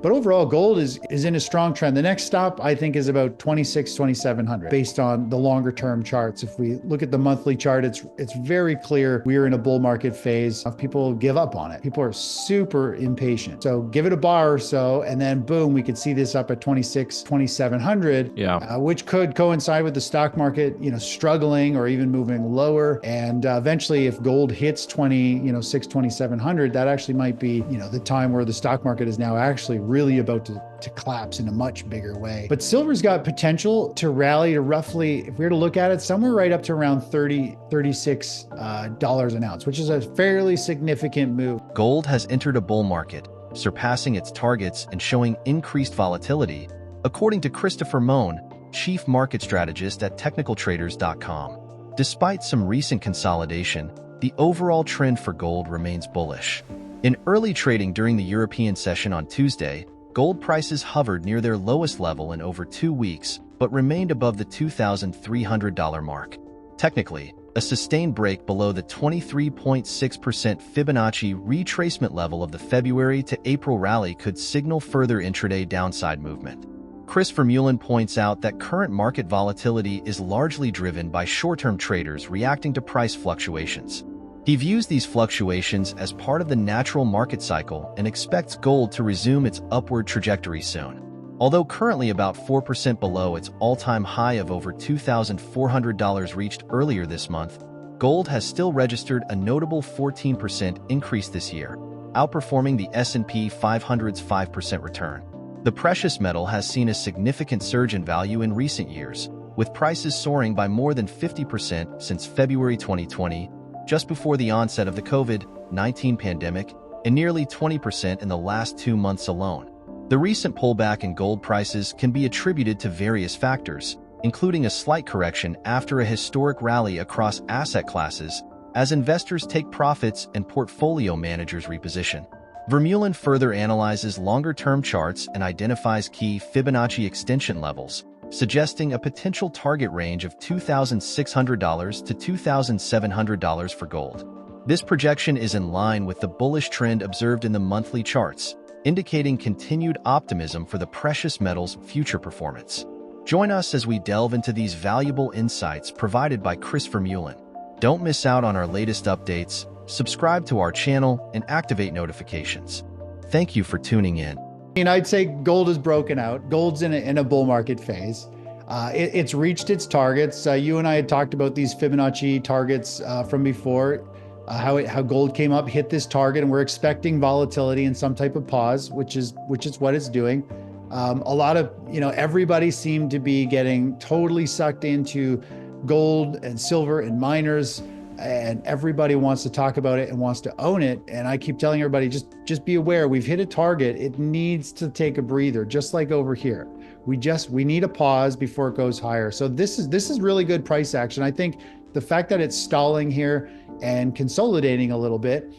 But overall, gold is in a strong trend. The next stop, I think, is about 2700 based on the longer term charts. If we look at the monthly chart, it's very clear we are in a bull market phase. People give up on it. People are super impatient. So give it a bar or so, and then boom, we could see this up at 2700, Yeah. which could coincide with the stock market, struggling or even moving lower. And eventually, if gold hits 2700, that actually might be, the time where the stock market is now actually really about to collapse in a much bigger way. But silver's got potential to rally to roughly, if we were to look at it, somewhere right up to around $36 an ounce, which is a fairly significant move. Gold has entered a bull market, surpassing its targets and showing increased volatility, according to Christopher Moan, chief market strategist at technicaltraders.com. Despite some recent consolidation, the overall trend for gold remains bullish. In early trading during the European session on Tuesday, gold prices hovered near their lowest level in over 2 weeks, but remained above the $2,300 mark. Technically, a sustained break below the 23.6% Fibonacci retracement level of the February to April rally could signal further intraday downside movement. ChrisVermeulen points out that current market volatility is largely driven by short-term traders reacting to price fluctuations. He views these fluctuations as part of the natural market cycle and expects gold to resume its upward trajectory soon. Although currently about 4% below its all-time high of over $2,400 reached earlier this month, gold has still registered a notable 14% increase this year, outperforming the S&P 500's 5% return. The precious metal has seen a significant surge in value in recent years, with prices soaring by more than 50% since February 2020, just before the onset of the COVID-19 pandemic, and nearly 20% in the last 2 months alone. The recent pullback in gold prices can be attributed to various factors, including a slight correction after a historic rally across asset classes, as investors take profits and portfolio managers reposition. Vermeulen further analyzes longer-term charts and identifies key Fibonacci extension levels, suggesting a potential target range of $2,600 to $2,700 for gold. This projection is in line with the bullish trend observed in the monthly charts, indicating continued optimism for the precious metal's future performance. Join us as we delve into these valuable insights provided by ChrisVermeulen. Don't miss out on our latest updates, subscribe to our channel, and activate notifications. Thank you for tuning in. I'd say gold is broken out. Gold's in a bull market phase. It's reached its targets. You and I had talked about these Fibonacci targets from before, how gold came up, hit this target, and we're expecting volatility and some type of pause, which is what it's doing. A lot of, everybody seemed to be getting totally sucked into gold and silver and miners, and everybody wants to talk about it and wants to own it. And I keep telling everybody, just be aware, we've hit a target. It needs to take a breather, just like over here. We need a pause before it goes higher. So this is really good price action. I think the fact that it's stalling here and consolidating a little bit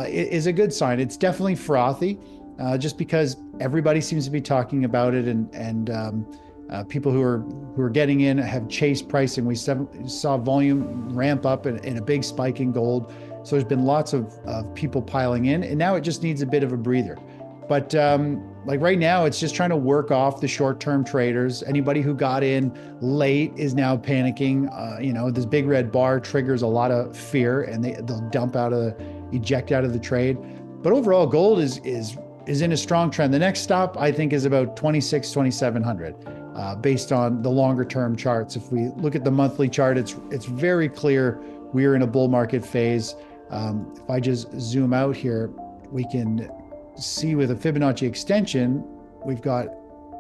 is a good sign. It's definitely frothy, just because everybody seems to be talking about it, and people who are getting in have chased pricing. We saw volume ramp up in a big spike in gold. So there's been lots of people piling in, and now it just needs a bit of a breather. But like right now, it's just trying to work off the short-term traders. Anybody who got in late is now panicking. This big red bar triggers a lot of fear, and they'll eject out of the trade. But overall, gold is in a strong trend. The next stop, I think, is about 2700. Based on the longer term charts. If we look at the monthly chart, it's very clear we are in a bull market phase. If I just zoom out here, we can see with a Fibonacci extension, we've got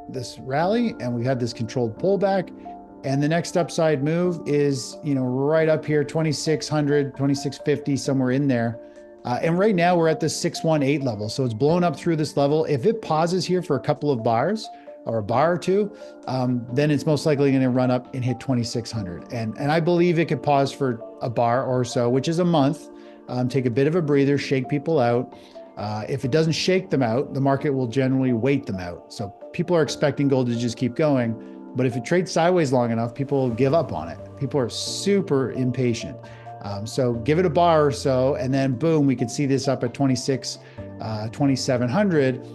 this rally and we had this controlled pullback. And the next upside move is, right up here, 2600, 2650, somewhere in there. And right now we're at the 618 level. So it's blown up through this level. If it pauses here for a couple of bars, or a bar or two, then it's most likely going to run up and hit 2600. And I believe it could pause for a bar or so, which is a month, take a bit of a breather, shake people out. If it doesn't shake them out, the market will generally wait them out. So people are expecting gold to just keep going. But if it trades sideways long enough, people give up on it. People are super impatient. So give it a bar or so, and then boom, we could see this up at 2,700,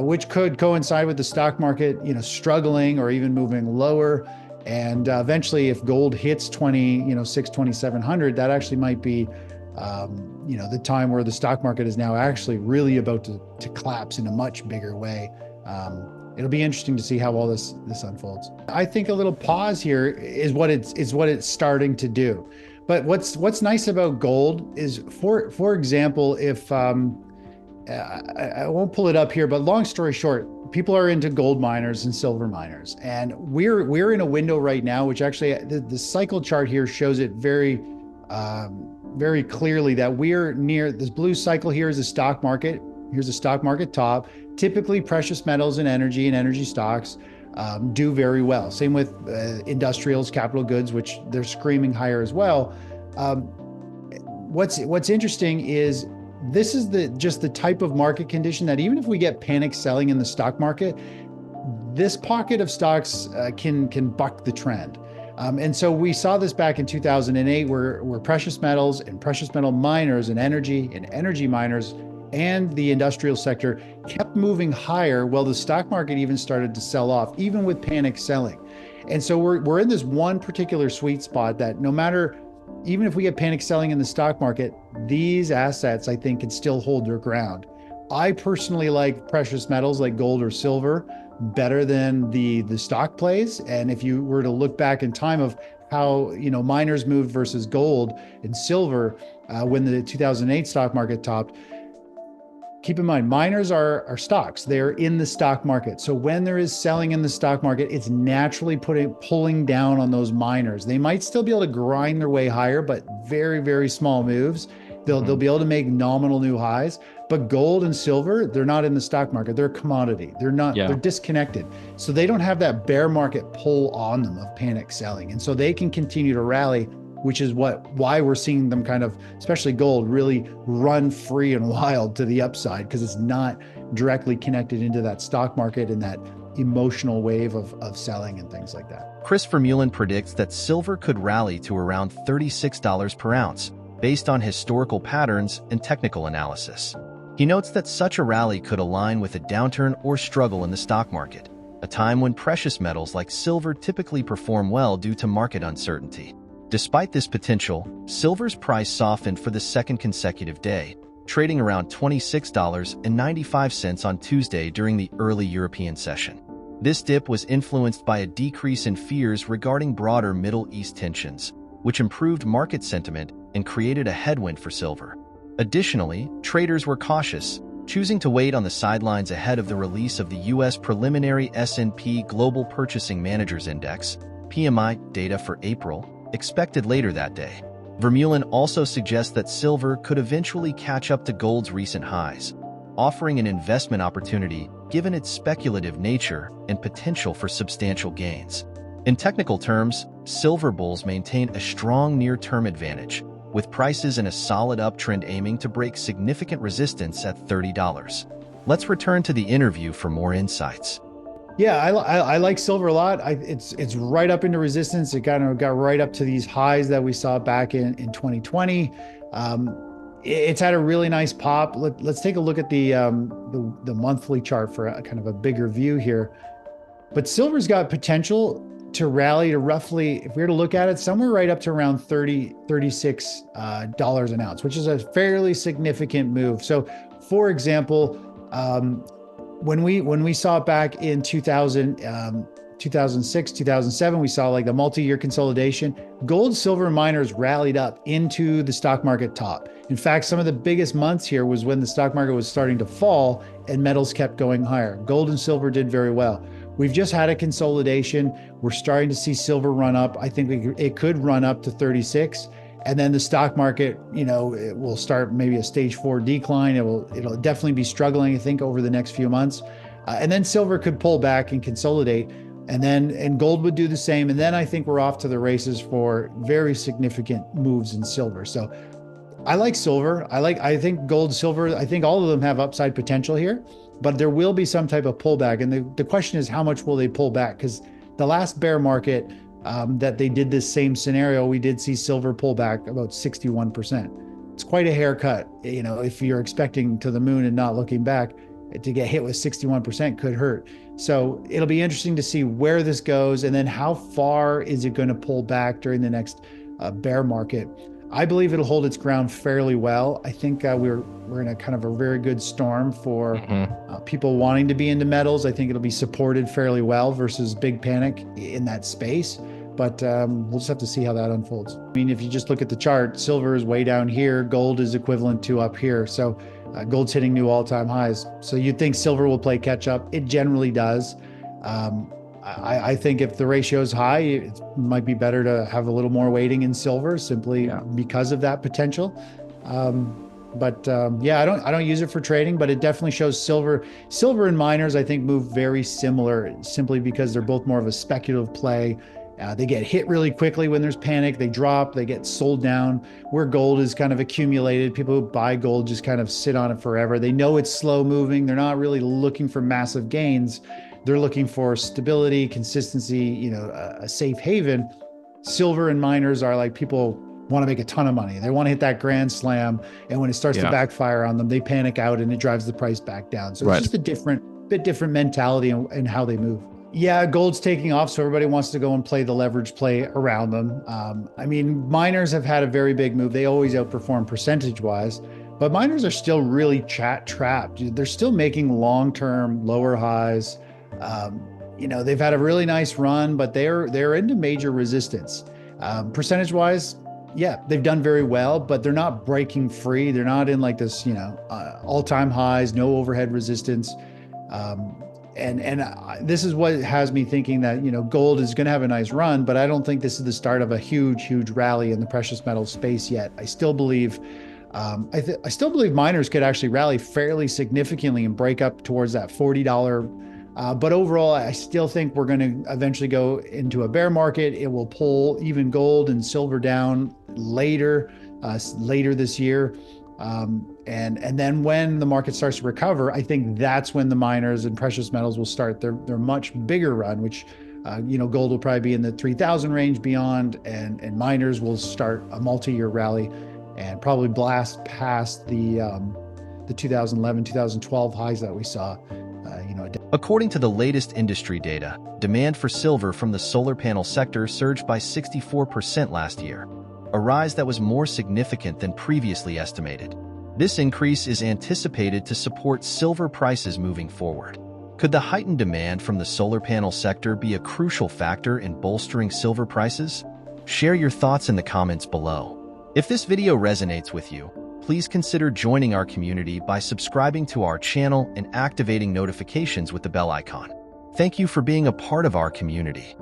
which could coincide with the stock market, struggling or even moving lower. And eventually, if gold hits 2,700, that actually might be, the time where the stock market is now actually really about to collapse in a much bigger way. It'll be interesting to see how all this unfolds. I think a little pause here is what it's starting to do. But what's nice about gold is, for example, if I won't pull it up here, but long story short, people are into gold miners and silver miners, and we're in a window right now, which actually the cycle chart here shows it very clearly, that we're near this blue cycle. Here is the stock market. Here's the stock market top. Typically, precious metals and energy stocks do very well. Same with industrials, capital goods, which they're screaming higher as well. What's interesting is this is just the type of market condition that even if we get panic selling in the stock market, this pocket of stocks can buck the trend. And so we saw this back in 2008, where precious metals and precious metal miners and energy miners and the industrial sector kept moving higher, while the stock market even started to sell off, even with panic selling. And so we're in this one particular sweet spot that no matter, even if we get panic selling in the stock market, these assets, I think, can still hold their ground. I personally like precious metals like gold or silver better than the stock plays. And if you were to look back in time of how miners moved versus gold and silver when the 2008 stock market topped, keep in mind, miners are stocks. They're in the stock market. So when there is selling in the stock market, it's naturally pulling down on those miners. They might still be able to grind their way higher, but very, very small moves. They'll be able to make nominal new highs. But gold and silver, they're not in the stock market. They're a commodity. They're disconnected. So they don't have that bear market pull on them of panic selling. And so they can continue to rally, which is why we're seeing them kind of, especially gold, really run free and wild to the upside, because it's not directly connected into that stock market and that emotional wave of selling and things like that. ChrisVermeulen predicts that silver could rally to around $36 per ounce, based on historical patterns and technical analysis. He notes that such a rally could align with a downturn or struggle in the stock market, a time when precious metals like silver typically perform well due to market uncertainty. Despite this potential, silver's price softened for the second consecutive day, trading around $26.95 on Tuesday during the early European session. This dip was influenced by a decrease in fears regarding broader Middle East tensions, which improved market sentiment and created a headwind for silver. Additionally, traders were cautious, choosing to wait on the sidelines ahead of the release of the U.S. preliminary S&P Global Purchasing Managers Index (PMI) data for April, expected later that day. Vermeulen also suggests that silver could eventually catch up to gold's recent highs, offering an investment opportunity given its speculative nature and potential for substantial gains. In technical terms, silver bulls maintain a strong near-term advantage, with prices in a solid uptrend aiming to break significant resistance at $30. Let's return to the interview for more insights. Yeah, I like silver a lot. It's right up into resistance. It kind of got right up to these highs that we saw back in 2020. It's had a really nice pop. Let's take a look at the monthly chart for a kind of a bigger view here. But silver's got potential to rally to roughly, if we were to look at it, somewhere right up to around $36 an ounce, which is a fairly significant move. So, for example, when we saw it back in 2006, 2007, we saw like the multi-year consolidation. Gold, silver miners rallied up into the stock market top. In fact, some of the biggest months here was when the stock market was starting to fall and metals kept going higher. Gold and silver did very well. We've just had a consolidation. We're starting to see silver run up. I think it could run up to 36. And then the stock market, it will start maybe a stage 4 decline. It'll definitely be struggling, I think, over the next few months. And then silver could pull back and consolidate. And gold would do the same. And then I think we're off to the races for very significant moves in silver. So I like silver. I think gold, silver, I think all of them have upside potential here, but there will be some type of pullback. And the question is, how much will they pull back? Because the last bear market, that they did this same scenario, we did see silver pull back about 61%. It's quite a haircut. If you're expecting to the moon and not looking back, to get hit with 61% could hurt. So it'll be interesting to see where this goes, and then how far is it going to pull back during the next bear market. I believe it'll hold its ground fairly well. I think we're in a kind of a very good storm for people wanting to be into metals. I think it'll be supported fairly well versus big panic in that space. But we'll just have to see how that unfolds. I mean, if you just look at the chart, silver is way down here. Gold is equivalent to up here. So gold's hitting new all-time highs. So you'd think silver will play catch up. It generally does. I think if the ratio is high, it might be better to have a little more weighting in silver simply because of that potential. Yeah, I don't use it for trading, but it definitely shows silver and miners, I think, move very similar simply because they're both more of a speculative play. They get hit really quickly when there's panic. They drop, they get sold down, where gold is kind of accumulated. People who buy gold just kind of sit on it forever. They know it's slow moving. They're not really looking for massive gains. They're looking for stability, consistency, a safe haven. Silver and miners are like people want to make a ton of money. They want to hit that grand slam. And when it starts to backfire on them, they panic out and it drives the price back down. So it's just a bit different mentality in how they move. Yeah, gold's taking off, so everybody wants to go and play the leverage play around them. I mean, miners have had a very big move. They always outperform percentage-wise, but miners are still really trapped. They're still making long-term lower highs. They've had a really nice run, but they're into major resistance. Percentage-wise, yeah, they've done very well, but they're not breaking free. They're not in like this, all-time highs, no overhead resistance. This is what has me thinking that, gold is going to have a nice run, but I don't think this is the start of a huge rally in the precious metal space yet. I still believe, I still believe miners could actually rally fairly significantly and break up towards that $40. But overall, I still think we're going to eventually go into a bear market. It will pull even gold and silver down later this year. And then when the market starts to recover, I think that's when the miners and precious metals will start their much bigger run, which, gold will probably be in the 3,000 range beyond, and miners will start a multi-year rally and probably blast past the 2011, 2012 highs that we saw. According to the latest industry data, demand for silver from the solar panel sector surged by 64% last year, a rise that was more significant than previously estimated. This increase is anticipated to support silver prices moving forward. Could the heightened demand from the solar panel sector be a crucial factor in bolstering silver prices? Share your thoughts in the comments below. If this video resonates with you, please consider joining our community by subscribing to our channel and activating notifications with the bell icon. Thank you for being a part of our community.